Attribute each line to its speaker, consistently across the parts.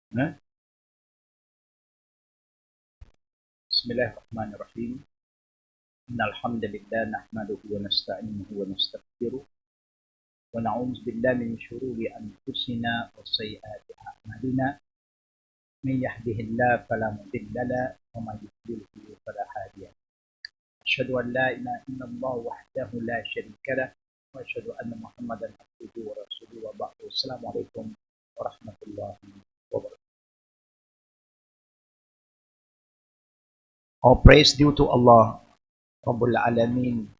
Speaker 1: Nah, Bismillahirrahmanirrahim. Innal hamdalillah nahmaduhu wa nasta'inuhu wa nastaghfiruh wa na'udzu billahi min shururi anfusina wa sayyiati a'malina. Man yahdihillahu fala mudilla lahu wa man yudlil fala hadiya lahu. Asyhadu an la ilaha illallah wahdahu la syarika lahu wa asyhadu anna Muhammadan abduhu wa rasuluhu wa ba'du. Assalamu'alaikum warahmatullahi wabarakatuh. All praise due to Allah Rabbul Alameen.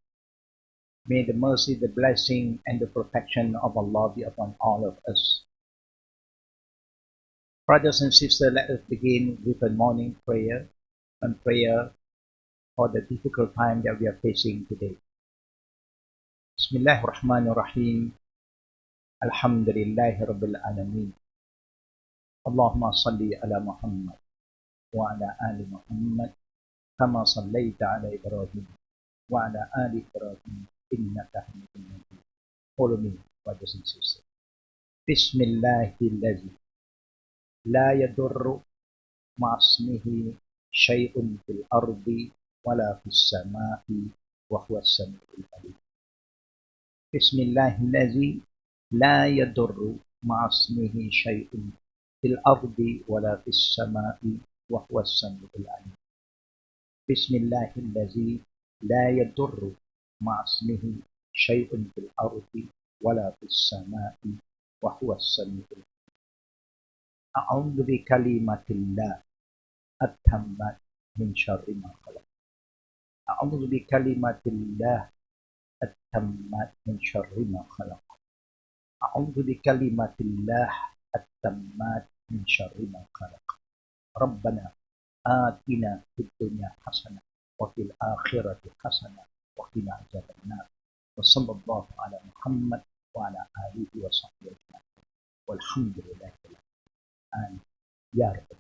Speaker 1: May the mercy, the blessing, and the protection of Allah be upon all of us. Brothers and sisters, let us begin with a morning prayer and prayer for the difficult time that we are facing today. Bismillahirrahmanirrahim. Alhamdulillahi Rabbil Alameen. Allahumma salli ala Muhammad wa ala ali Muhammad kama sallaita ala Ibrahim wa ala ali Ibrahim innaka hamidun majid. Follow me, brothers and sisters. Bismillahirrahmanirrahim. لا يضر مع اسمه شيء في الأرض ولا في السماء وهو السميع العليم. بسم الله الذي لا يضر مع اسمه شيء في الأرض ولا في السماء وهو السميع العليم. بسم الله الذي لا يضر مع اسمه شيء في الأرض ولا في السماء وهو السميع العليم. أعوذ بكلمات الله التامات من شر ما خلق. أعوذ بكلمات الله التامات من شر ما خلق. أعوذ بكلمات الله التامات من شر ما خلق. ربنا آتنا في الدنيا حسنة وفي الآخرة حسنة وقنا عذاب النار. وصلى الله على محمد وعلى آله وصحبه أجمعين والحمد لله رب العالمين. And Ya Rabbi.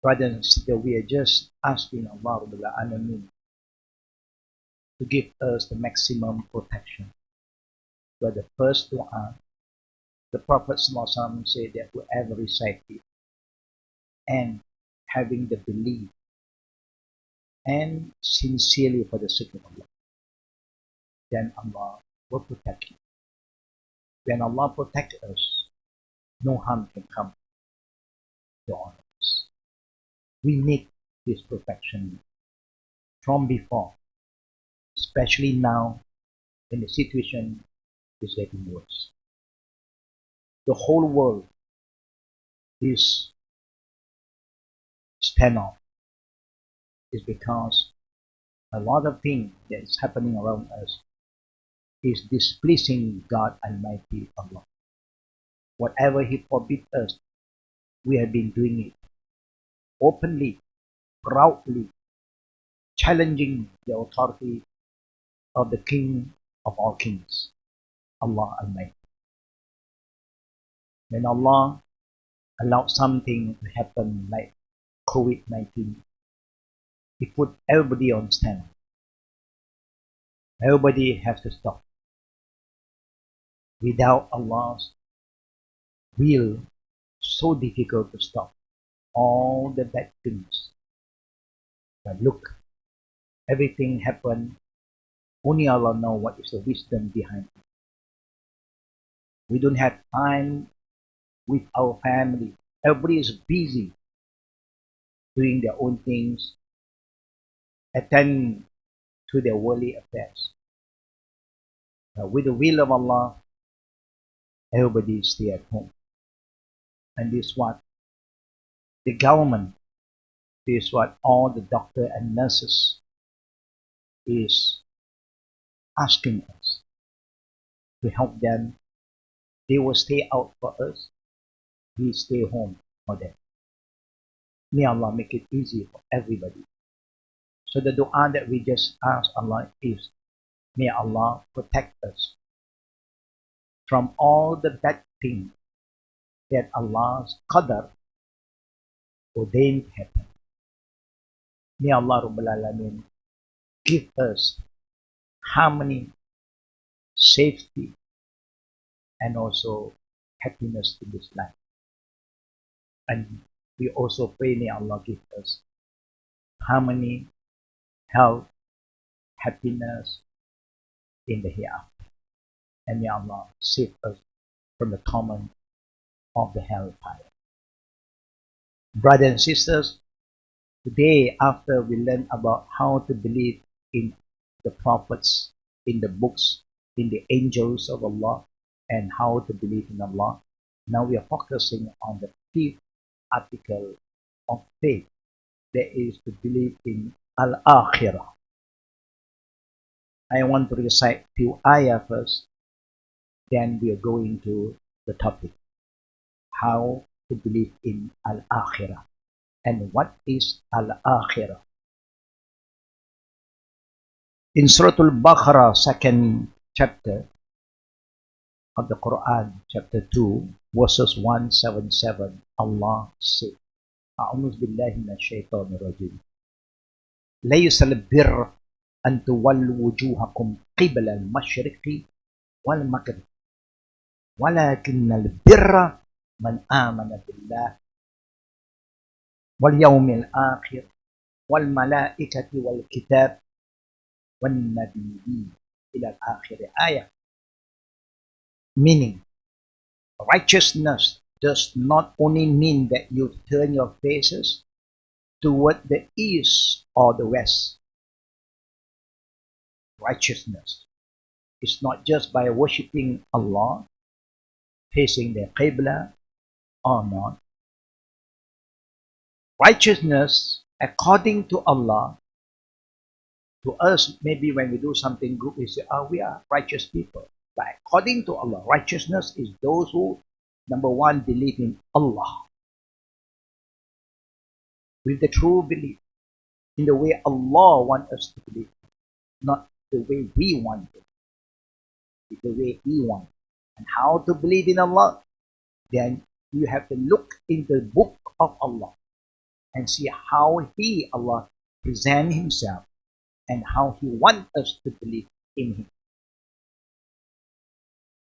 Speaker 1: Brothers and sisters, we are just asking Allah to give us the maximum protection. But the first dua, the Prophet ﷺ said that whoever recites it and having the belief and sincerely for the sake of Allah, then Allah will protect you. When Allah protects us, no harm can come to all of us. We need this protection from before, especially now when the situation is getting worse. The whole world is standoff. Is because a lot of things that is happening around us is displeasing God Almighty Allah. Whatever He forbids us, we have been doing it openly, proudly, challenging the authority of the King of all kings, Allah Almighty. When Allah allowed something to happen like COVID-19, He put everybody on stand. Everybody has to stop. Without Allah's will, so difficult to stop all the bad things. But look, everything happened. Only Allah knows what is the wisdom behind it. We don't have time with our family. Everybody is busy doing their own things, attend to their worldly affairs. But with the will of Allah, everybody stay at home. And this is what the government, this is what all the doctors and nurses is asking us to help them. They will stay out for us. We stay home for them. May Allah make it easy for everybody. So the dua that we just ask Allah is, may Allah protect us from all the bad things that Allah's qadar ordained happen. May Allah Rabbul Alameen give us harmony, safety, and also happiness in this life. And we also pray, may Allah give us harmony, health, happiness in the hereafter. And may Allah save us from the torment of the hellfire. Brothers and sisters, today after we learn about how to believe in the prophets, in the books, in the angels of Allah, and how to believe in Allah, now we are focusing on the fifth article of faith, that is to believe in Al-Akhirah. I want to recite few ayah first, then we are going to the topic, how to believe in Al-Akhirah. And what is Al-Akhirah? In Surah Al-Baqarah, second chapter of the Quran, chapter 2, verses 177, Allah said, أعوذ بالله من الشيطان الرجيم ليس البر أن تولوا وجوهكم قبل المشرق والمغرب ولكن البر من آمن بالله واليوم الآخر والملائكة والكتاب والنبيين إلى الآخر آية. Meaning, righteousness does not only mean that you turn your faces toward the east or the west. Righteousness is not just by worshipping Allah, facing the Qibla or not. Righteousness, according to Allah, to us, maybe when we do something good, we say, oh, we are righteous people. But according to Allah, righteousness is those who, number one, believe in Allah with the true belief, in the way Allah wants us to believe, not the way we want it, it's the way He wants. And how to believe in Allah? Then you have to look in the book of Allah and see how Allah, presents Himself and how He wants us to believe in Him.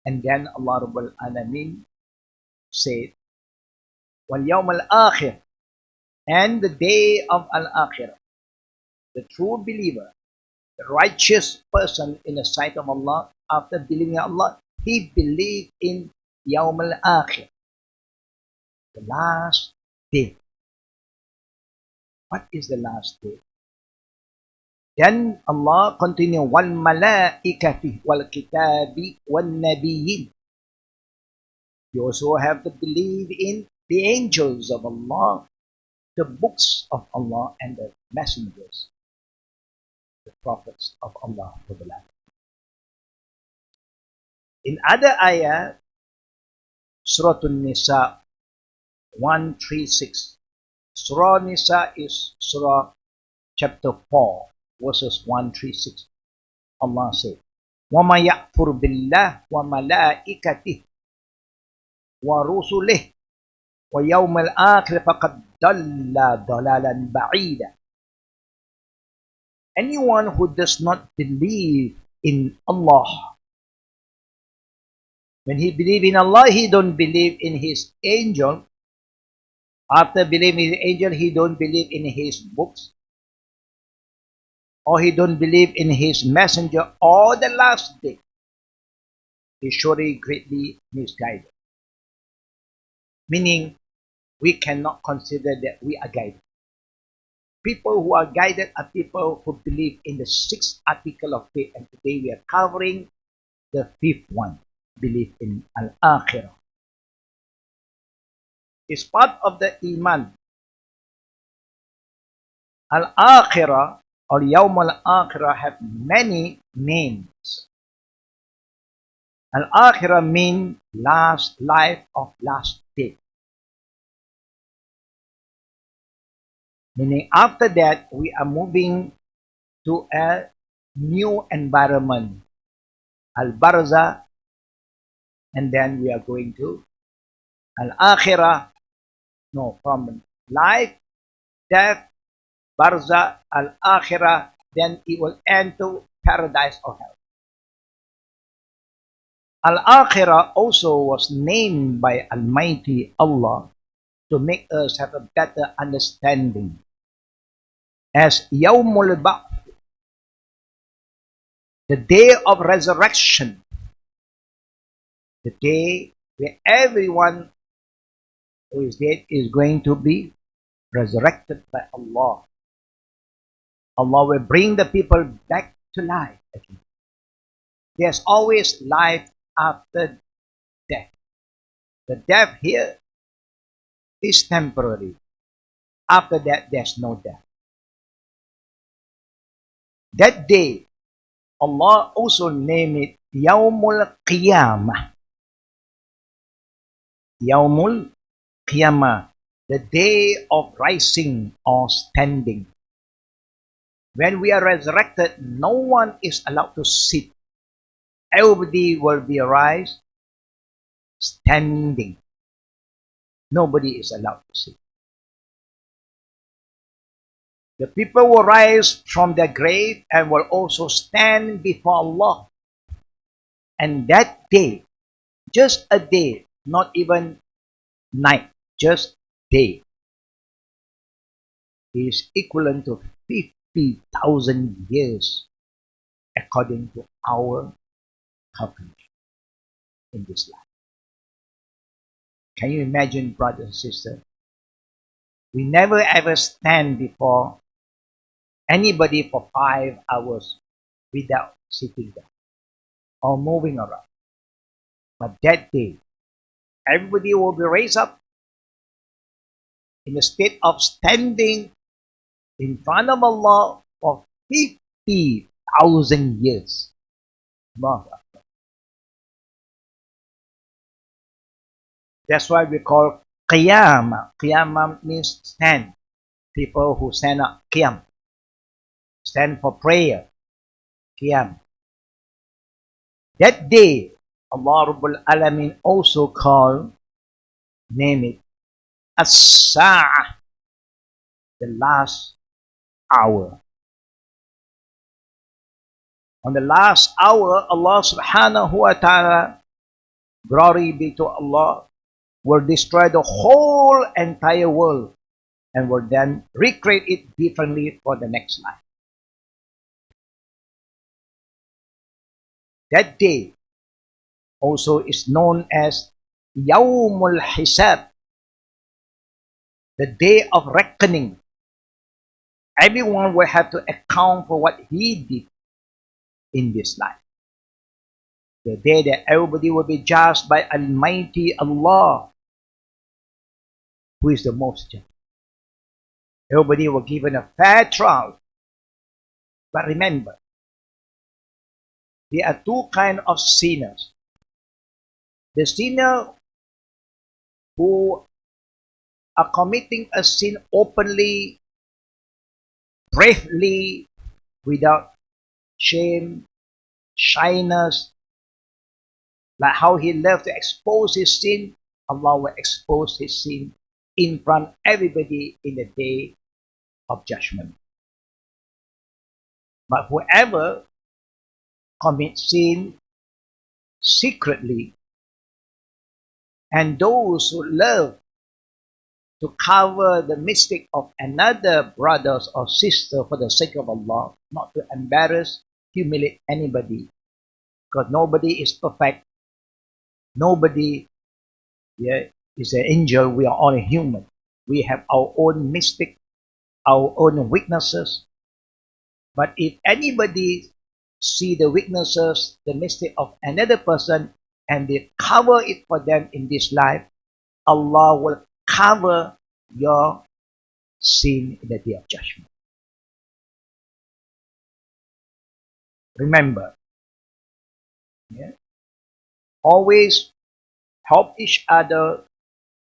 Speaker 1: And then Allah Rabbul Alameen said, وَالْيَوْمَ الْآخِرِ, and the day of Al-Akhirah, the true believer, the righteous person in the sight of Allah, after believing in Allah, he believed in Yawm al-Akhir, the last day. What is the last day? Then Allah continue, وَالْمَلَائِكَةِ وَالْكِتَابِ وَالنَّبِيِّينَ. You also have to believe in the angels of Allah, the books of Allah, and the messengers, the prophets of Allah. In other ayah, Surah An-Nisa 136. Surah Nisa is Surah chapter 4, verses 136. Allah said, وَمَا يَكْفُرْ بِاللَّهِ وَمَلَائِكَتِهِ وَرُسُلِهِ وَيَوْمَ الْآخِرِ فَقَدْ ضَلَّ ضَلَالًا بَعِيدًا. Anyone who does not believe in Allah, when he believes in Allah, he don't believe in His angel. After believing in His angel, he don't believe in His books, or he don't believe in His messenger or the last day. He surely greatly misguided. Meaning, we cannot consider that we are guided. People who are guided are people who believe in the sixth article of faith, and today we are covering the fifth one, belief in Al-Akhirah. It's part of the Iman. Al-Akhirah or Yawm al-Akhirah have many names. Al-Akhirah means last life of last day. Meaning after that, we are moving to a new environment, Al-Barzah, and then we are going to Al-Akhirah. No, from life, death, Barzah, Al-Akhirah, then it will end to paradise or hell. Al-Akhirah also was named by Almighty Allah to make us have a better understanding as Yawmul Ba'th, the day of resurrection, the day where everyone who is dead is going to be resurrected by Allah. Allah will bring the people back to life again. There's always life after death. The death here is temporary. After that, there's no death. That day, Allah also named it Yawmul Qiyamah. Yawmul Qiyamah, the day of rising or standing. When we are resurrected, no one is allowed to sit. Everybody will be rise standing. Nobody is allowed to sit. The people will rise from their grave and will also stand before Allah. And that day, just a day, not even night, just day, is equivalent to 50,000 years according to our calculation in this life. Can you imagine, brothers and sisters? We never ever stand before anybody for 5 hours without sitting down or moving around. But that day, everybody will be raised up in the state of standing in front of Allah for 50,000 years. That's why we call Qiyamah. Qiyamah means stand. People who stand up, Qiyam. Stand for prayer. Qiyam. That day, Allah Rabbul Alamin also called, name it, As-Sa'ah, the last hour. On the last hour, Allah subhanahu wa ta'ala, glory be to Allah, will destroy the whole entire world and will then recreate it differently for the next life. That day also is known as Yawmul Hisab, the day of reckoning. Everyone will have to account for what he did in this life. The day that everybody will be judged by Almighty Allah, who is the most just. Everybody will be given a fair trial. But remember, there are two kinds of sinners. The sinner who are committing a sin openly, bravely, without shame, shyness, like how he loved to expose his sin, Allah will expose his sin in front of everybody in the day of judgment. But whoever commits sin secretly, and those who love to cover the mistake of another brother or sister for the sake of Allah, not to embarrass, humiliate anybody, because nobody is perfect. Nobody is an angel. We are all human. We have our own mistake, our own weaknesses. But if anybody see the weaknesses, the mistake of another person, and they cover it for them in this life, Allah will cover your sin in the day of judgment. Remember, always help each other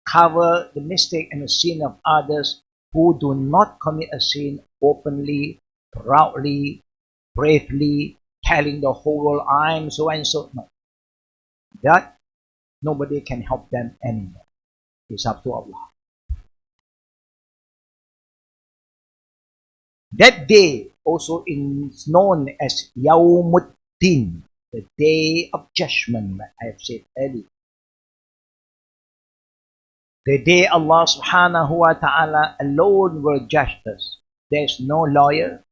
Speaker 1: cover the mistake and the sin of others who do not commit a sin openly, proudly, bravely, telling the whole world, I'm so and so. No. That nobody can help them anymore. It's up to Allah. That day also is known as Yawmuddin, the day of judgment, like I have said earlier. The day Allah subhanahu wa ta'ala alone will judge us. There is no lawyer,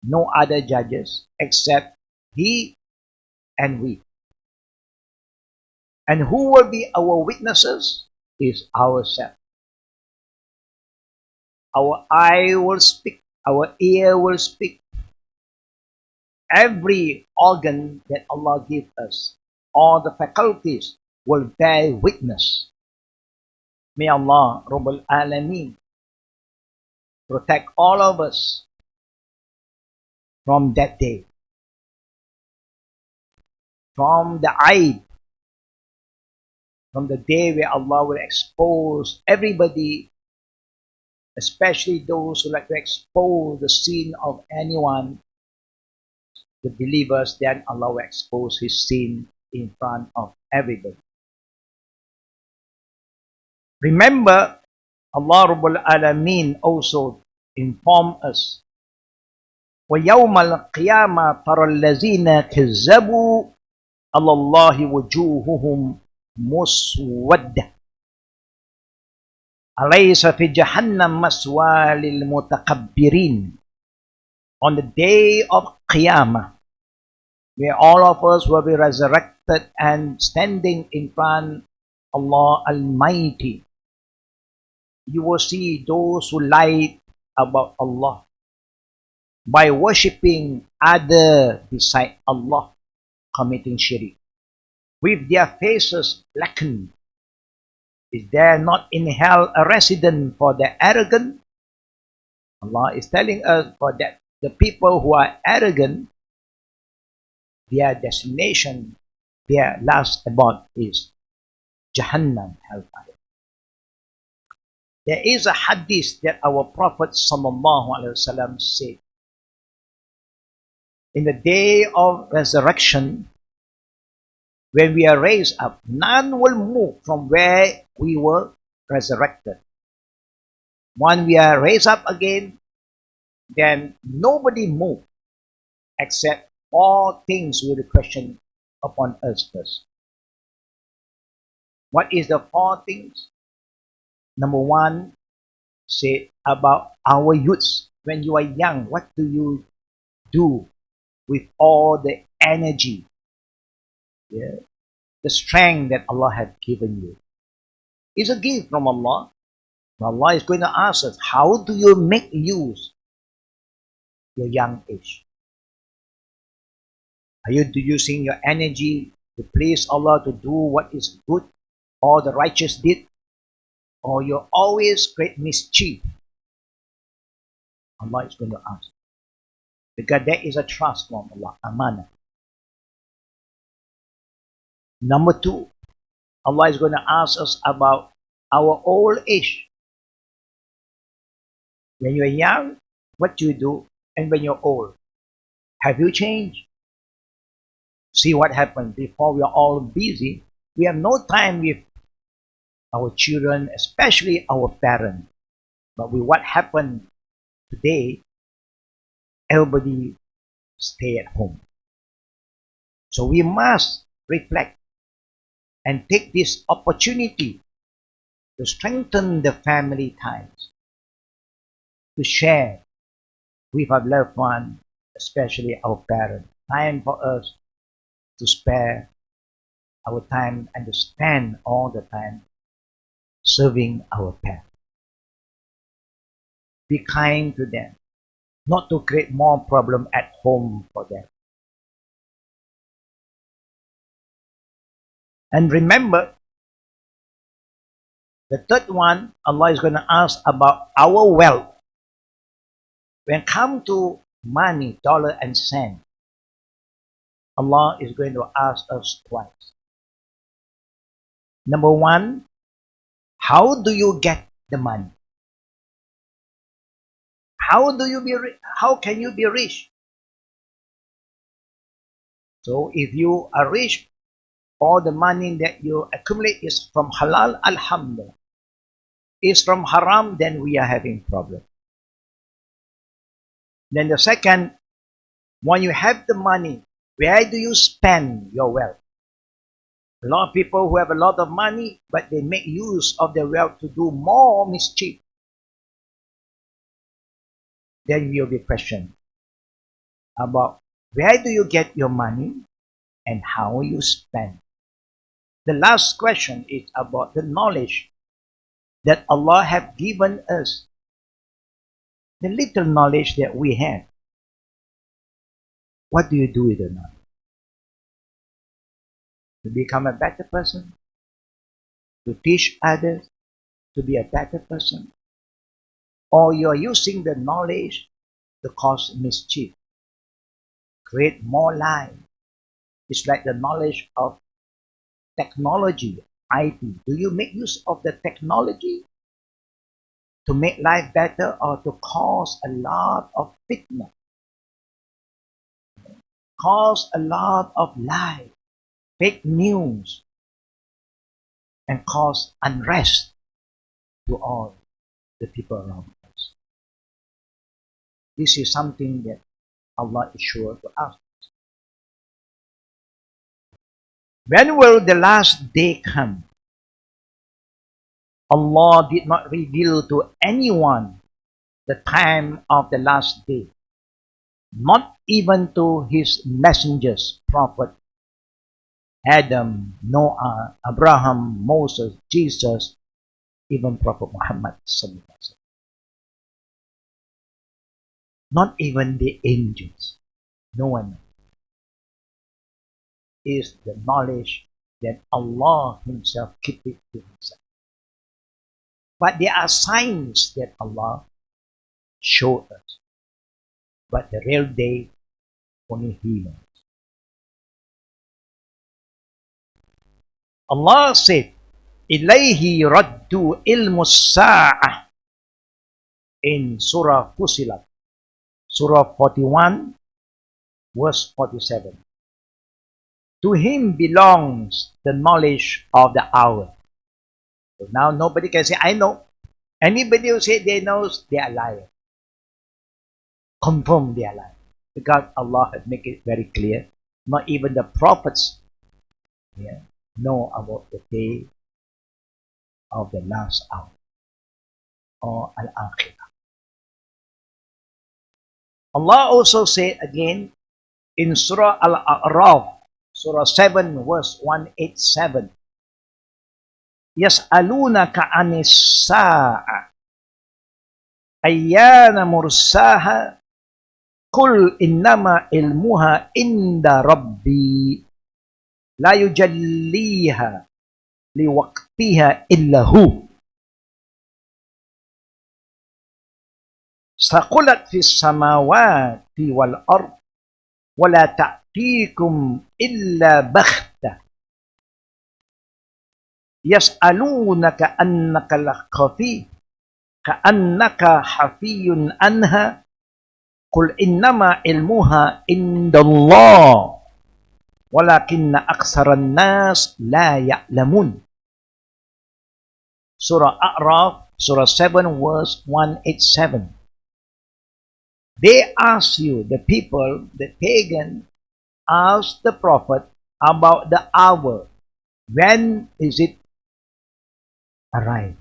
Speaker 1: no other judges except He and we. And who will be our witnesses is ourselves. Our eye will speak, our ear will speak. Every organ that Allah gives us, all the faculties will bear witness. May Allah, Rabbul Alameen, protect all of us from that day. From the eye, from the day where Allah will expose everybody, especially those who like to expose the sin of anyone, the believers, then Allah will expose His sin in front of everybody. Remember, Allah Rabbul Alameen also informed us, وَيَوْمَ الْقِيَامَةِ تَرَى الَّذِينَ كَذَّبُوا عَلَى اللَّهِ وُجُوهُهُمْ مُسْوَدَّةٌ أَلَيْسَ فِي جَهَنَّمَ مَثْوًى لِلْمُتَكَبِّرِينَ. On the day of Qiyamah, where all of us will be resurrected and standing in front of Allah Almighty, you will see those who lied about Allah by worshipping other beside Allah, committing shirk, with their faces blackened. Is there not in hell a resident for the arrogant? Allah is telling us for that the people who are arrogant, their destination, their last abode is Jahannam, hellfire. There is a hadith that our Prophet ﷺ said, in the day of resurrection, when we are raised up, none will move from where we were resurrected. When we are raised up again, then nobody moves except all things will be questioned upon us first. What is the four things? Number one, say about our youths. When you are young, what do you do with all the energy, the strength that Allah has given you? It's a gift from Allah. Allah is going to ask us, how do you make use of your young age? Are you using your energy to please Allah, to do what is good or the righteous deed? Or you always create mischief? Allah is going to ask. Because there is a trust from Allah, amanah. Number two, Allah is going to ask us about our old age. When you're young, what do you do? And when you're old, have you changed? See what happened. Before we are all busy, we have no time with our children, especially our parents. But with what happened today, everybody stay at home. So we must reflect and take this opportunity to strengthen the family ties, to share with our loved one, especially our parents. Time for us to spare our time and to spend all the time serving our parents. Be kind to them, not to create more problem at home for them. And remember, the third one, Allah is going to ask about our wealth. When it comes to money, dollar and cent, Allah is going to ask us twice. Number one, how do you get the money? How can you be rich? So if you are rich, all the money that you accumulate is from halal, alhamdulillah. Is from haram, then we are having problem. Then the second, when you have the money, Where do you spend your wealth? A lot of people who have a lot of money, but they make use of their wealth to do more mischief. Then you'll be questioned about where do you get your money and how you spend. The last question is about the knowledge that Allah have given us. The little knowledge that we have. What do you do with the knowledge? To become a better person? To teach others to be a better person? Or you are using the knowledge to cause mischief, create more lies? It's like the knowledge of technology, IT. Do you make use of the technology to make life better or to cause a lot of fitna, cause a lot of lies, fake news, and cause unrest to all the people around us? This is something that Allah is sure to ask. When will the last day come? Allah did not reveal to anyone the time of the last day, not even to his messengers, Prophet Adam, Noah, Abraham, Moses, Jesus, even Prophet Muhammad. Not even the angels. No one is the knowledge that Allah Himself keeps it to Himself. But there are signs that Allah showed us. But the real day, only He knows. Allah said, إِلَيْهِ رَدُّ إِلْمُ السَّاعَةِ in Surah Fussilat, Surah 41, verse 47. To Him belongs the knowledge of the hour. So now nobody can say, I know. Anybody who say they know, they are liars. Confirm they are liars. Because Allah has made it very clear. Not even the prophets know about the day of the last hour or Al-Akhirah. Allah also said again in Surah Al-A'raf, Surah 7, verse 187, Yas'alunaka anis sa'a ayyana mursaha qul innama ilmuha inda rabbi la yujalliha liwaqtiha illa hu saqulat fis samawati wal ard wala ta'tikum illa bakhtah yas'alunaka annaka lakhafi ka'annaka hafiyun anha qul innama ilmuha indallah walakinna aksaran nas la ya'lamun. Surah A'raf, Surah 7, verse 187. They ask you, the people, the pagan, ask the Prophet about the hour. When is it arrive?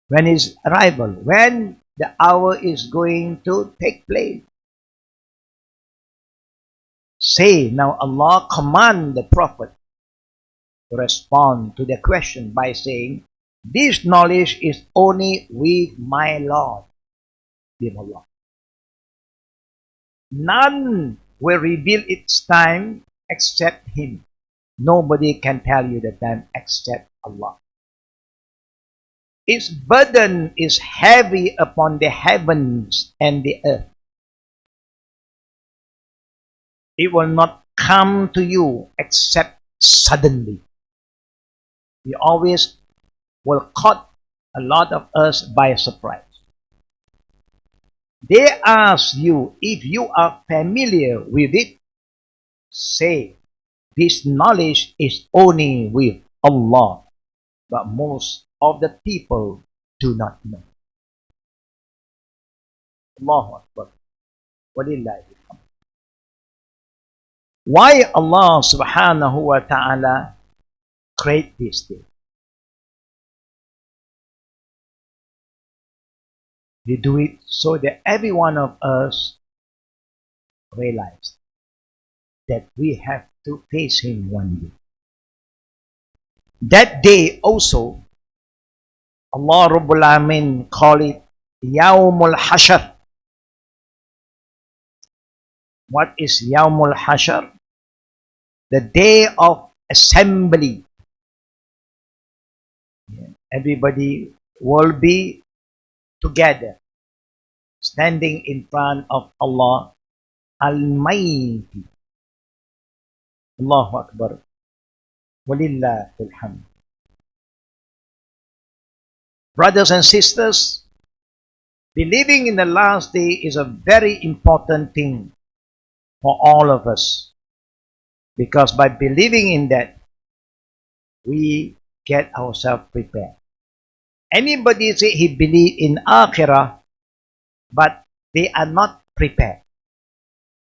Speaker 1: When is arrival? When the hour is going to take place? Say, now Allah command the Prophet to respond to the question by saying, this knowledge is only with my Lord, with Allah. None will reveal its time except Him. Nobody can tell you the time except Allah. Its burden is heavy upon the heavens and the earth. It will not come to you except suddenly. We always will caught a lot of us by surprise. They ask you if you are familiar with it. Say, this knowledge is only with Allah, but most of the people do not know. Allahu Akbar. Walillahi. Why Allah subhanahu wa ta'ala create this day? He do it so that every one of us realize that we have to face Him one day. That day also, Allah Rabbul Alamin call it Yawmul Hashar. What is Yawmul Hashar? The day of assembly. Everybody will be together, standing in front of Allah Almighty. Allahu Akbar. Walillahil hamd. Brothers and sisters, believing in the last day is a very important thing for all of us. Because by believing in that, we get ourselves prepared. Anybody say he believe in Akhirah, but they are not prepared,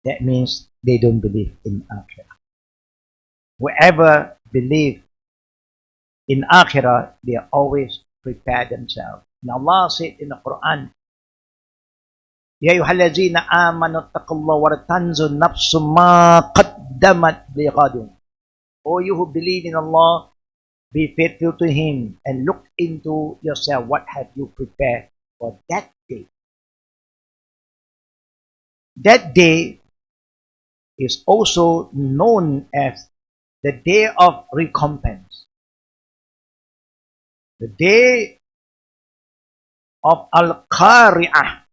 Speaker 1: that means they don't believe in Akhirah. Whoever believe in Akhirah, they always prepare themselves. And Allah said in the Quran, Ya ayyuhallazina amanu taqullaha wa tanzur nafsum ma qaddamat lighadun. O you who believe in Allah, be faithful to Him and look into yourself. What have you prepared for that day? That day is also known as the day of recompense. The day of Al-Qari'ah,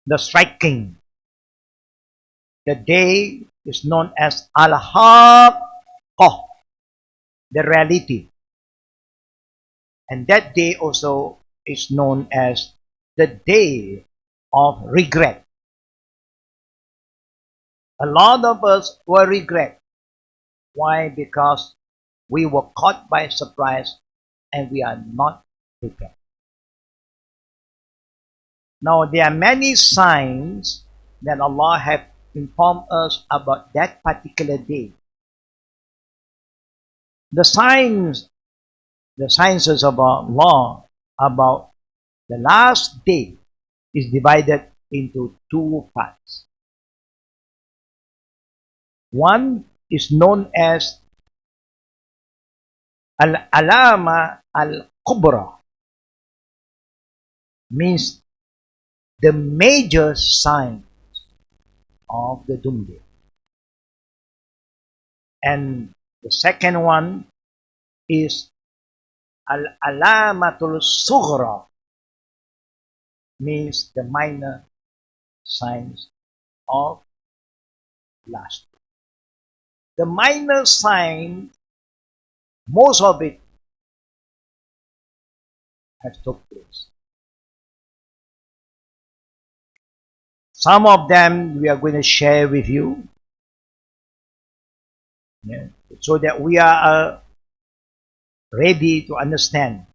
Speaker 1: the striking. The day is known as Al-Haqqah, the reality. And that day also is known as the day of regret. A lot of us will regret. Why? Because we were caught by surprise and we are not prepared. Now, there are many signs that Allah has informed us about that particular day. The sciences of Allah about the last day is divided into two parts. One is known as Al-Alama Al-Kubra, means the major sign of the doomsday. And the second one is Al-Alamatul Sughra, means the minor signs of last. The minor sign, most of it has took place. Some of them we are going to share with you, so that we are ready to understand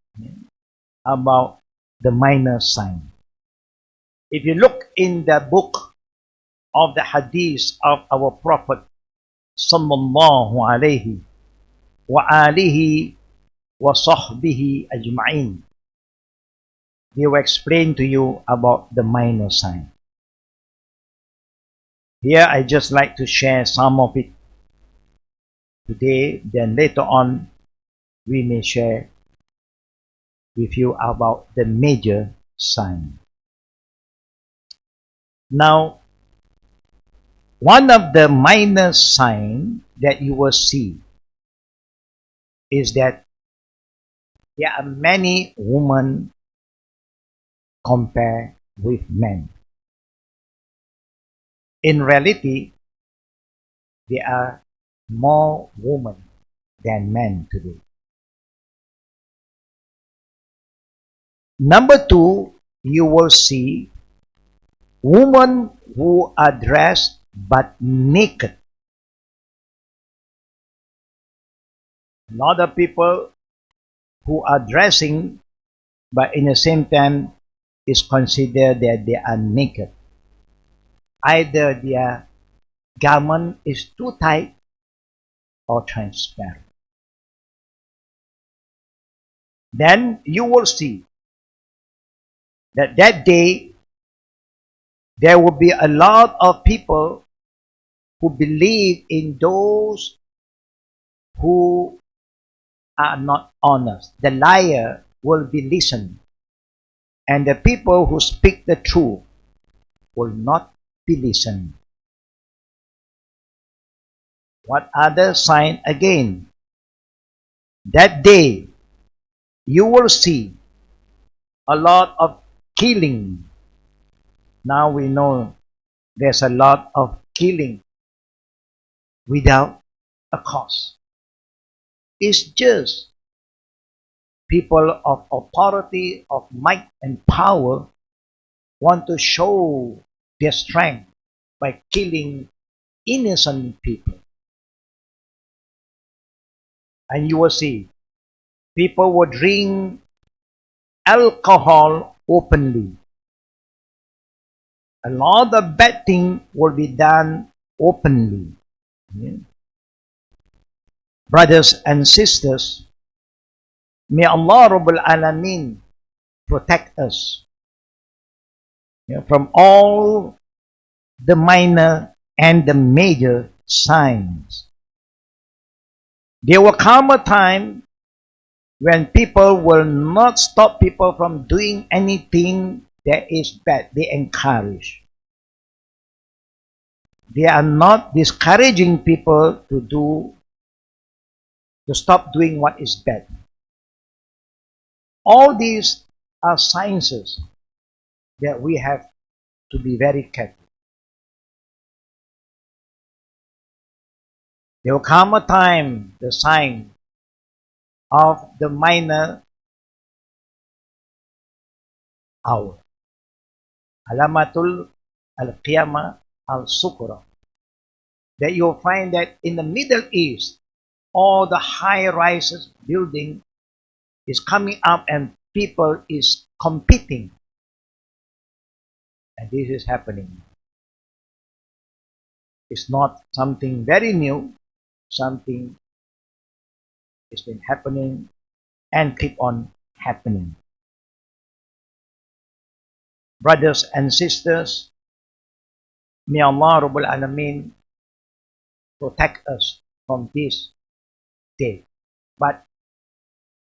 Speaker 1: about the minor sign. If you look in the book of the hadith of our Prophet sallallahu alayhi wa alihi wa sahbihi ajma'in, they will explain to you about the minor sign. Here I just like to share some of it today, then later on we may share with you about the major sign. Now, one of the minor signs that you will see is that there are many women compared with men. In reality, there are more women than men today. Number two, you will see women who are dressed but naked. A lot of people who are dressing but in the same time is considered that they are naked. Either they are garment is too tight or transparent. Then you will see that that day there will be a lot of people who believe in those who are not honest. The liar will be listened, and the people who speak the truth will not be listened. What other sign again? That day you will see a lot of killing. Now we know there's a lot of killing without a cause. It's just people of authority, of might and power want to show their strength by killing innocent people. And you will see people will drink alcohol openly. A lot of bad things will be done openly. Yeah. Brothers and sisters, may Allah Rabbul Alameen protect us, from all the minor and the major signs. There will come a time when people will not stop people from doing anything that is bad. They encourage. They are not discouraging people to stop doing what is bad. All these are sciences that we have to be very careful. There will come a time, the sign of the minor hour. Alamatul al-Qiyamah al-Sukra. That you'll find that in the Middle East, all the high-rises building is coming up and people is competing. And this is happening. It's not something very new. Something has been happening and keep on happening. Brothers and sisters, may Allah Rabbul Alameen protect us from this day. But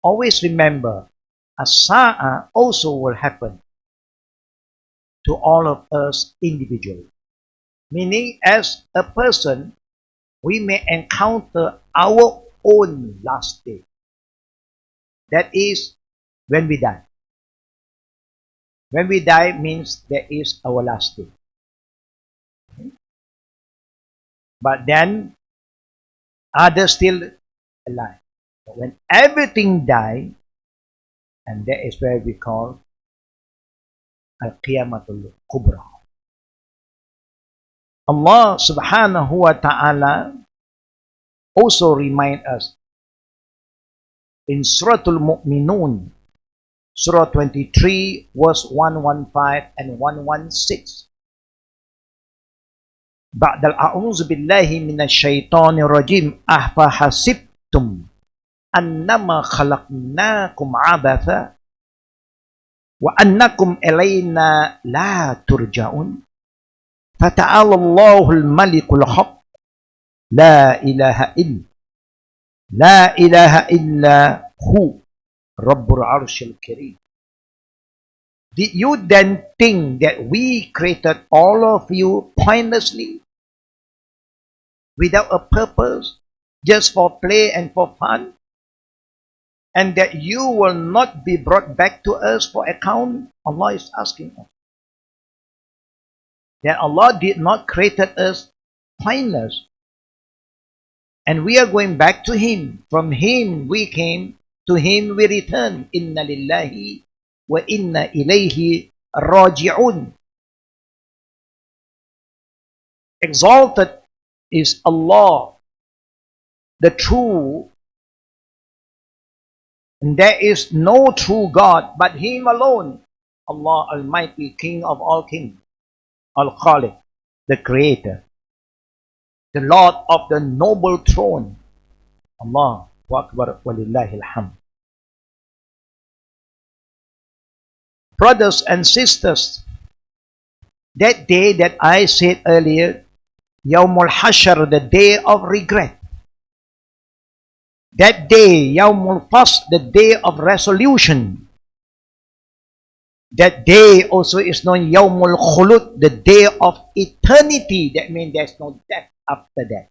Speaker 1: always remember, as-sa'a also will happen to all of us individually. Meaning, as a person, we may encounter our own last day. That is when we die. When we die means that is our last day. But then, others still alive. But when everything dies, and that is where we call Al-Qiyamatul Kubra. Allah subhanahu wa ta'ala also remind us in Suratul Mu'minun, Surah 23, verse 115 and 116. Ba'dal a'udzu billahi minasy syaithanir rajim ahfa hasibtum annama khalaqnakum abatha wa annakum ilayna la turja'un fata'alallahul malikul haq la ilaha illa hu rabbul arsyil karim. Did you then think that we created all of you pointlessly, without a purpose, just for play and for fun, and that you will not be brought back to us for account? Allah is asking us. That Allah did not create us pointless, and we are going back to Him. From Him we came, to Him we return. Inna lillahi wa inna ilayhi raji'un. Exalted is Allah, the true, and there is no true God but Him alone. Allah Almighty, King of all kings, Al-Khaliq, the Creator. the Lord of the noble throne. Allahu Akbar walillahi alhamd. Brothers and sisters, that day that I said earlier, Yawmul Hashar, the day of regret. That day, Yawmul Fasl, the day of resolution. That day also is known Yawmul Khulud, the day of eternity. That means there's no death after that.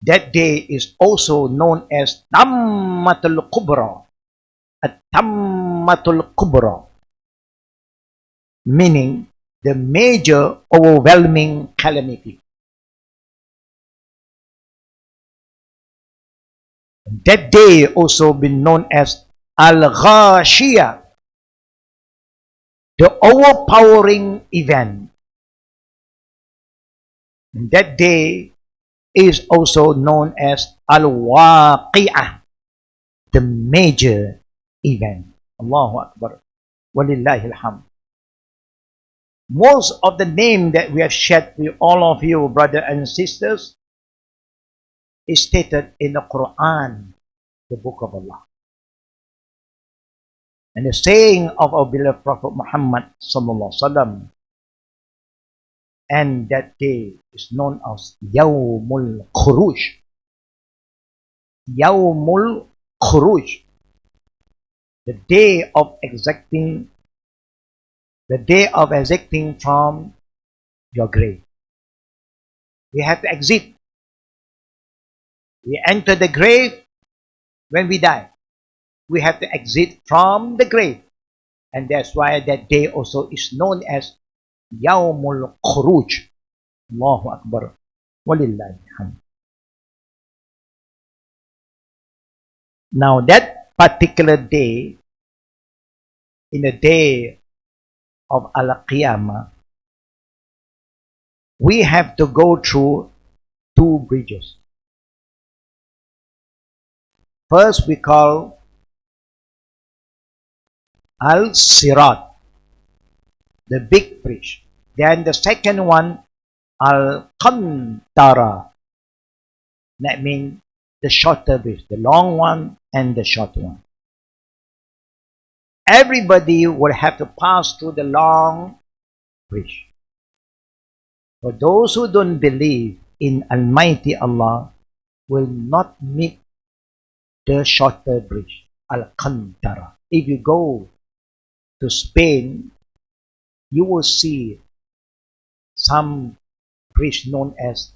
Speaker 1: That day is also known as Tammatul Kubra. At-Tammatul Kubra, meaning the major overwhelming calamity. That day also been known as Al-Ghashiyah, the overpowering event. That day is also known as Al-Waqi'ah, the major event. Allahu Akbar. Walillahi alhamd. Most of the name that we have shared with all of you, brothers and sisters, is stated in the Quran, the book of Allah. And the saying of our beloved Prophet Muhammad sallallahu alaihi wasallam, and that day is known as Yawmul Khuruj. Yawmul Khuruj, the day of exacting from your grave. We have to exit. We enter the grave when we die. We have to exit from the grave. And that's why that day also is known as Yawmul Khuruj. Allahu Akbar. Walillahi alhamd. Now that particular day, in the day of Al-Qiyamah, we have to go through two bridges. First we call Al-Sirat, the big bridge. Then the second one, Al-Qantara. That means the shorter bridge, the long one and the short one. Everybody will have to pass through the long bridge. For those who don't believe in Almighty Allah will not meet the shorter bridge, Al-Qantara. If you go to Spain, you will see some bridge known as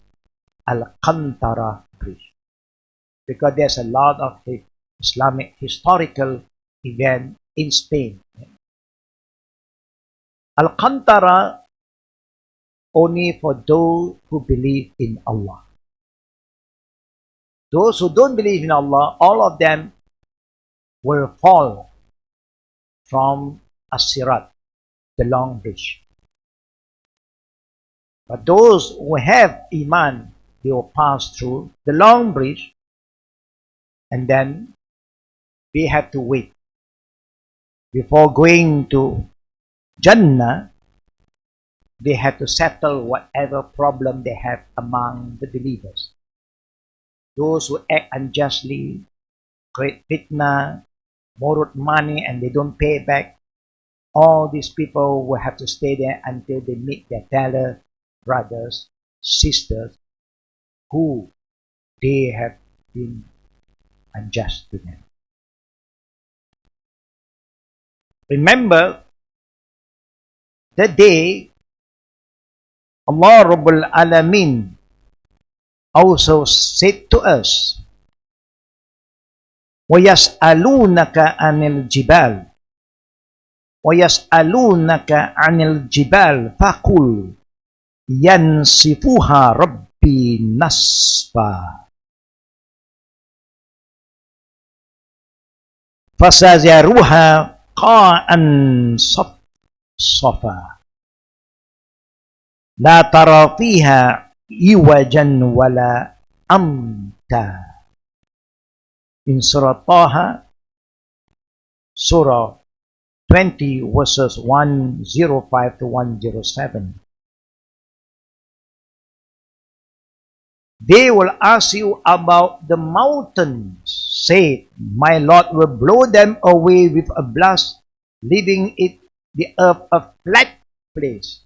Speaker 1: Al-Qantara bridge, because there's a lot of Islamic historical event in Spain. Al-Qantara only for those who believe in Allah. Those who don't believe in Allah, all of them will fall from As-Sirat, the long bridge. But those who have Iman, they will pass through the long bridge, and then they have to wait. Before going to Jannah, they have to settle whatever problem they have among the believers. Those who act unjustly, create fitna, borrowed money and they don't pay back, all these people will have to stay there until they meet their fellow brothers, sisters, who they have been unjust to them. Remember the day Allah Rabbul Alameen also said to us, وَيَسْأَلُونَكَ عَنِ الْجِبَالِ وَيَسْأَلُونَكَ عَنِ الْجِبَالِ فَقُلْ يَنْسِفُهَا رَبِّي نَسْفًا فَسَيَذَرُهَا قَاعًا صَفْصَفًا لَا تَرَى فِيهَا عِوَجًا وَلَا أَمْتًا. In Surah Taha, Surah 20, verses 105 to 107. They will ask you about the mountains. Say, my Lord will blow them away with a blast, leaving the earth a flat place,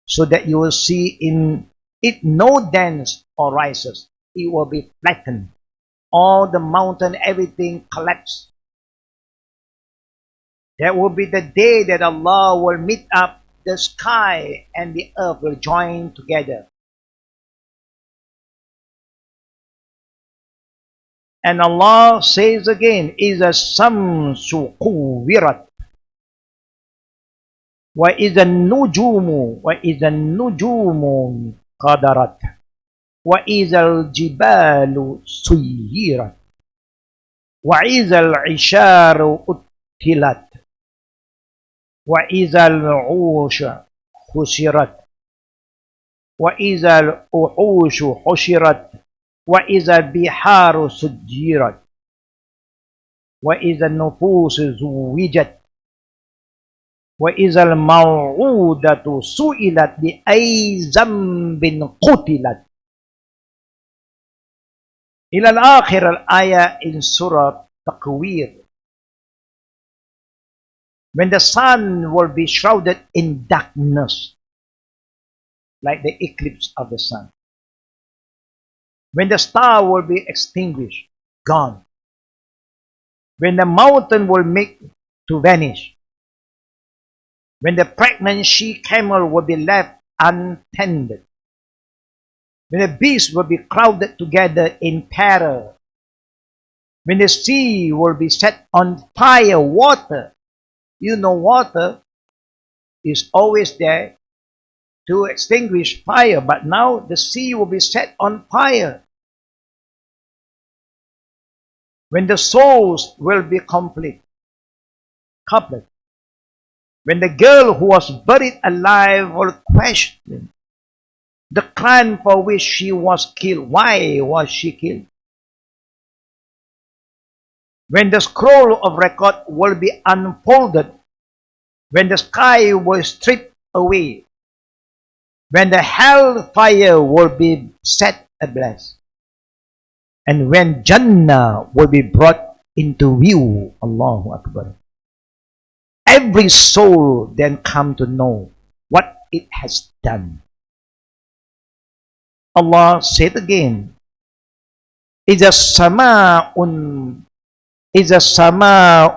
Speaker 1: so that you will see in it no dents or rises. It will be flattened. All the mountain, everything collapse. That will be the day that Allah will meet up the sky and the earth will join together. And Allah says again, إِذَا الشَّمْسُ كُوِّرَتْ وَإِذَا النُّجُومُ قَدَرَتْ وَإِذَا الْجِبَالُ سُيِّرَتْ وَإِذَا الْعِشَارُ أُطِّلَتْ وَإِذَا الْعُرُوشُ حُشِرَتْ وَإِذَا الْوُحُوشُ حُشِرَتْ وَإِذَا الْبِحَارُ سُجِّرَتْ وَإِذَا النُّفُوسُ زُوِّجَتْ وَإِذَا الْمَوْعُودَةُ سُئِلَتْ بِأَيِّ ذَنبٍ قُتِلَتْ. إلى الآخر الآية in Surah Takwir. When the sun will be shrouded in darkness, like the eclipse of the sun. When the star will be extinguished, gone. When the mountain will make to vanish. When the pregnant she-camel will be left untended. When the beasts will be crowded together in terror. When the sea will be set on fire, water. You know water is always there to extinguish fire, but now the sea will be set on fire. When the souls will be complete. When the girl who was buried alive will question the crime for which she was killed. Why was she killed? When the scroll of record will be unfolded, when the sky will strip away, when the hellfire will be set ablaze, and when Jannah will be brought into view, Allahu Akbar. Every soul then come to know what it has done. Allah said again, إِذَا السَّمَاءُ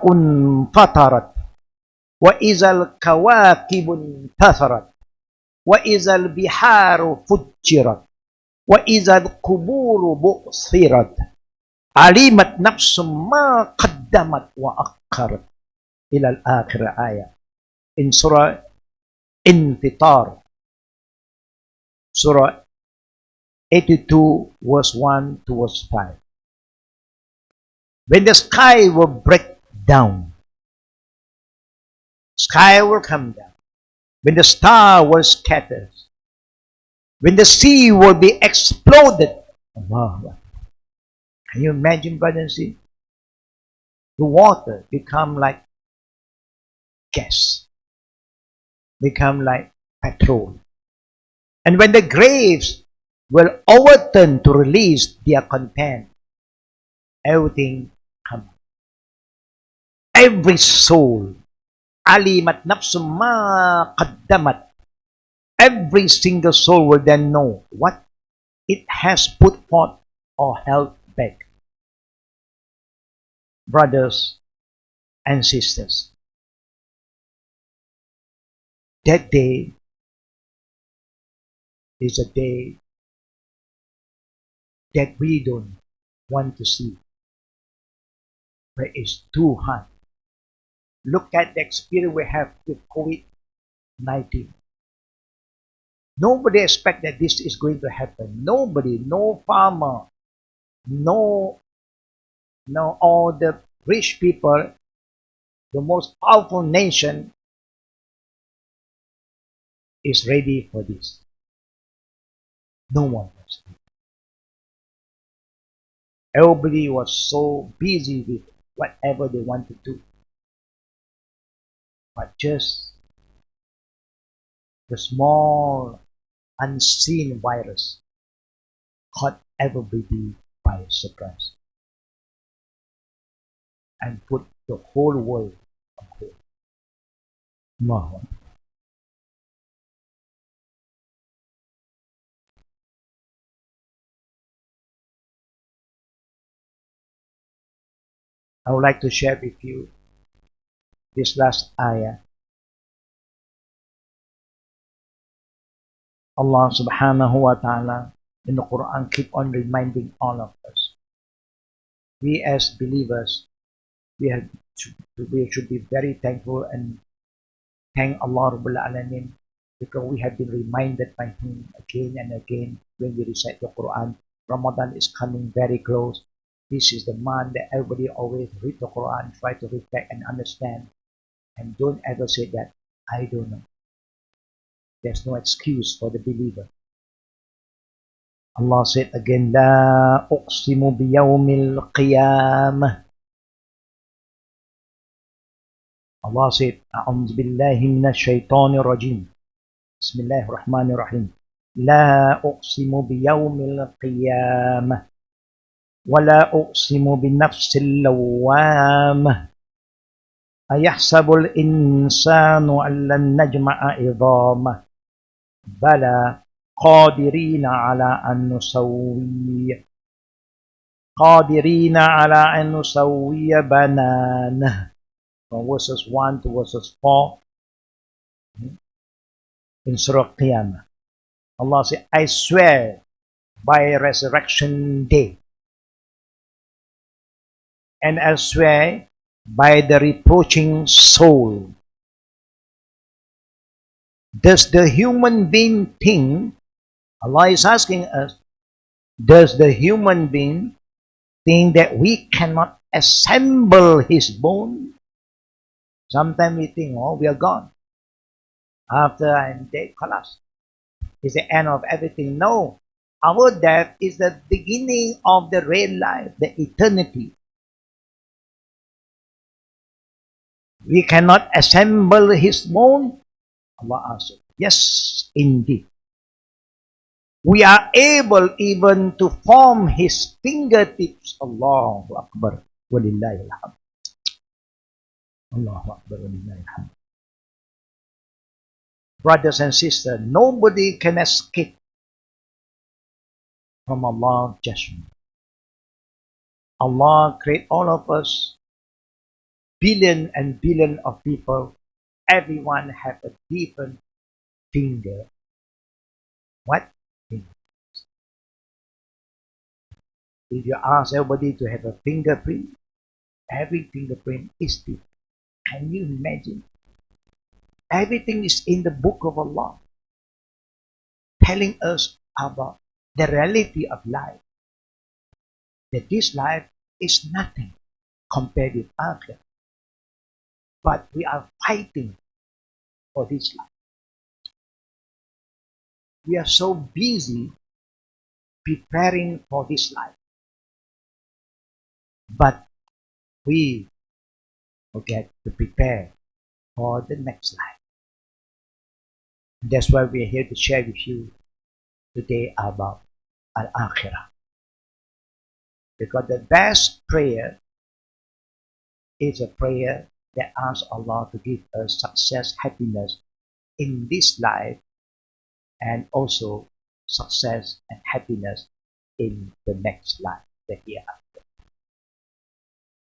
Speaker 1: انْفَطَرَتْ وَإِذَا الْكَوَاكِبُ انْتَثَرَتْ وَإِذَا الْبِحَارُ فُجِّرَتْ وَإِذَا الْقُبُورُ بُعْثِرَتْ عَلِمَتْ نَفْسٌ مَا قَدَّمَتْ وَأَخَّرَتْ. إلى الآخر آية in Surah Infitar, Surah 82 verse 1 to verse 5. When the sky will break down, sky will come down. When the star will scatter, when the sea will be exploded. Allah. Can you imagine, brother and sister? The water become like gas, become like petrol. And when the graves will overturn to release their content, everything comes. Every soul, alimat nafsum ma qaddamat, every single soul will then know what it has put forth or held back. Brothers and sisters, that day is a day that we don't want to see, but it's too hard. Look at the experience we have with COVID-19. Nobody expects that this is going to happen. Nobody, no farmer, no all the rich people, the most powerful nation is ready for this. No one was. Everybody was so busy with whatever they want to do. But just the small unseen virus caught everybody by surprise and put the whole world on hold. No. I would like to share with you this last ayah. Allah subhanahu wa ta'ala in the Quran keep on reminding all of us. We as believers, we should be very thankful and thank Allah Rabbul Alameen because we have been reminded by Him again and again when we recite the Quran. Ramadan is coming very close. This is the month that everybody always read the Quran, try to reflect and understand, and don't ever say that I don't know. There's no excuse for the believer. Allah said again, La uqsimu biyawmil qiyamah. Allah said, A'udhu billahi minash shaitanir rajim. Bismillahir rahmanir rahim. La uqsimu biyawmil qiyamah. Wa la uqsimu binafsil lawwamah. Ayahsabul insanu an lan najma'a idhamah. Bala قادرين على أن نسوي بنانه. From verses 1 to verses 4 in Surah Qiyamah. Allah said, I swear by resurrection day, and I swear by the reproaching soul. Does the human being think, Allah is asking us, does the human being think that we cannot assemble his bone? Sometimes we think, oh, we are gone. After I'm dead, khalas. It's the end of everything. No. Our death is the beginning of the real life, the eternity. We cannot assemble his bone. Allah answered, yes, indeed. We are able even to form his fingertips. Allahu Akbar. Walillahi alhamd. Allahu Akbar. Walillahi alhamd. Brothers and sisters, nobody can escape from Allah's judgment. Allah created all of us, billion and billion of people. Everyone have a different finger. What? If you ask everybody to have a fingerprint, every fingerprint is different. Can you imagine? Everything is in the book of Allah, telling us about the reality of life. That this life is nothing compared with Akhirah. But we are fighting for this life. We are so busy preparing for this life. But we forget to prepare for the next life. That's why we are here to share with you today about Al-Akhirah. Because the best prayer is a prayer that asks Allah to give us success, happiness in this life, and also success and happiness in the next life, the hereafter.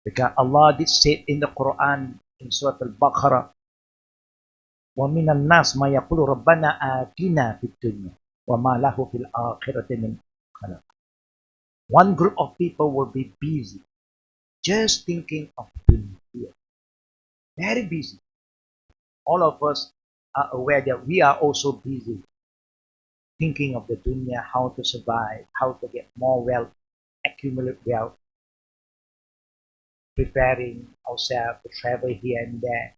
Speaker 1: Because Allah did say in the Quran in Surah Al-Baqarah, وَمِنَ النَّاسِ مَا يَقُولُ رَبَّنَا آتِنَا فِي الدُّنْيَا وَمَا لَهُ فِي الْآخِرَةِ مِنْ خَلَقٍ. One group of people will be busy just thinking of dunya. Very busy. All of us are aware that we are also busy thinking of the dunya, how to survive, how to get more wealth, accumulate wealth, preparing ourselves to travel here and there.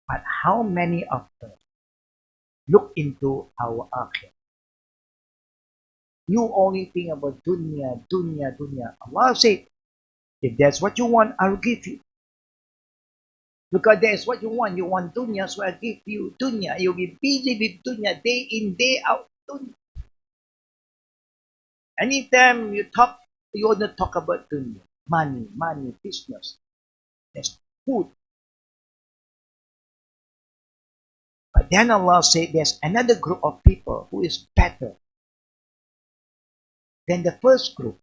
Speaker 1: But how many of us look into our akhirah? You only think about dunya, dunya, dunya. Allah said, if that's what you want, I'll give you. Because that's what you want dunya, so I'll give you dunya. You'll be busy with dunya, day in, day out, dunya. Anytime you want to talk about dunya, money, business, there's food. But then Allah said there's another group of people who is better than the first group.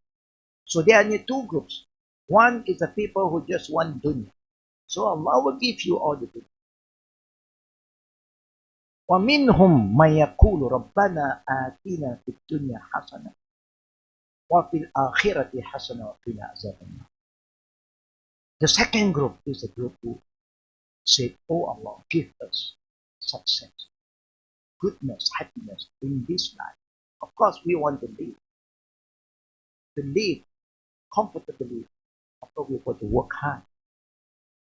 Speaker 1: So there are only two groups. One is the people who just want dunya. So Allah will give you all the dunya. وَمِنْهُمْ مَنْ يَقُولُ رَبَّنَا آتِنَا فِي الدُّنْيَا حَسَنَةً وَفِي الْآخِرَةِ حَسَنَةً وَقِنَا عَذَابَ النَّارِ. The second group is the group who said, Oh Allah, give us success, goodness, happiness in this life. Of course, we want to live comfortably. Of course, we want to work hard,